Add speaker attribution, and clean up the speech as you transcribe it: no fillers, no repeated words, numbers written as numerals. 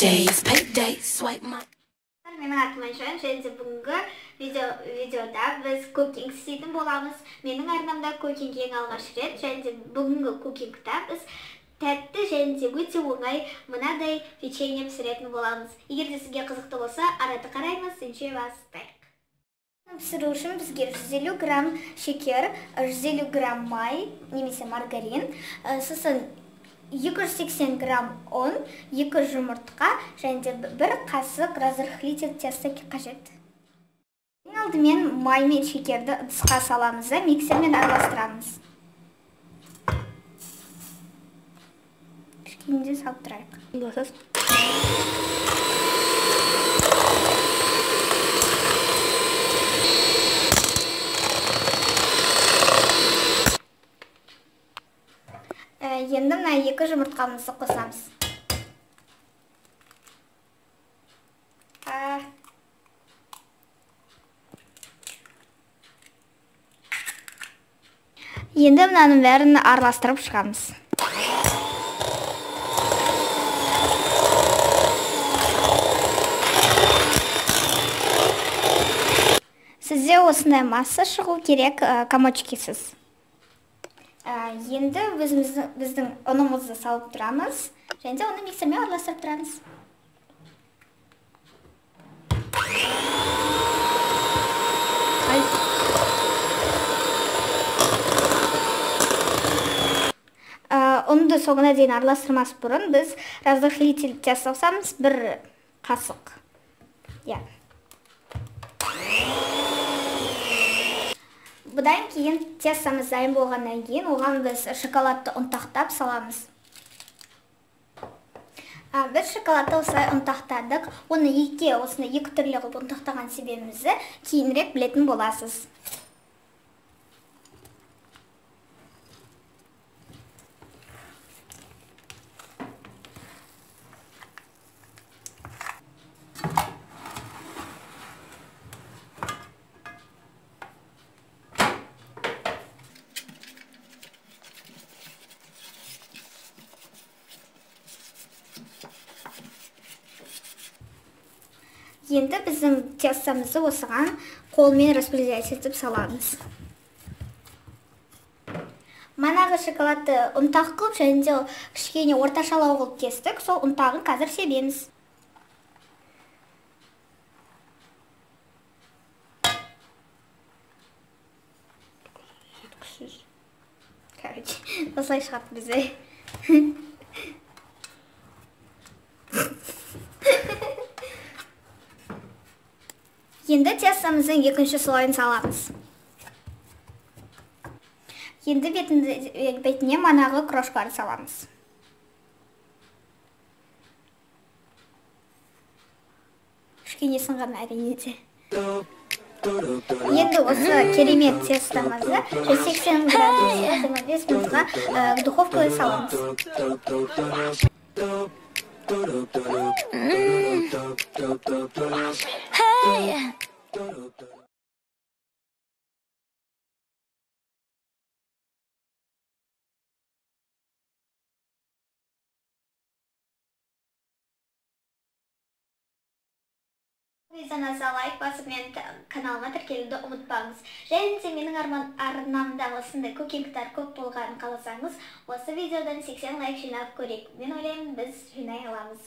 Speaker 1: days, payday, swipe my.
Speaker 2: Менің атым Айшан, және бүгінгі видеода біз кукинг істейтін боламыз. Менің арнамда кукинг ең алғаш рет, және бүгінгі кукингта біз тәтті және өте оңай мынадай печенье пісіретін боламыз. Егер де сізге қызықты болса, араты қараймыз, сенше бастайық. Пісіру үшін бізге 150 грамм шекер, 150 грамм май, немесе маргарин, сосын 280 грамм ұн, 2 жұмыртқа және 1 қасық разрыхлитель тесто қажет. Ең алдымен май мен шекерді ыдысқа саламыз да миксермен араластырамыз. Кішкене салып тұрайық. Енді мына 2 жұмыртқамызды қосамыз. Енді мынаның бәрін араластырып шығамыз. Сізде осындай масса шығу керек, комочкисіз. Енді біздің ұнымызды салып тұрамыз, және оны миксермен араластырып тұрамыз. Ұнды соңына дейін араластырмас бұрын біз разрыхлитель тесто қосамыз, 1 қасық. Бұдан кейін тестамыз дайын болғаннан кейін оған біз шоколадты ұнтақтап саламыз. Біз шоколадты осылай ұнтақтадық. Оны осыны 2 түрлі қылып ұнтақтаған себебімізді кейінірек білетін боласыз. Енді біздің тестамызды осыған қолмен распределять етіп саламыз. Манағы шоколадты ұнтақ қылып, және де кішкене орташалау қылып кестік, сол ұнтағын қазір себеміз. Осылай шығады бізде. Енді тестамыздың екінші слойын саламыз. Енді бетіне манағы крошкалар саламыз. Кішкене сынған әрине де. Енді осы керемет тестамызды 180 градусқа 25 минутқа духовкаға саламыз. Видеоны лайк басып, мен каналыма тіркелуді ұмытпаңыз. Және де менің арнамда осындай кукингтар көп болғанын қаласаңыз, осы видеодан 80 лайк жинап көрейік. Мен ойлаймын, біз жинай аламыз.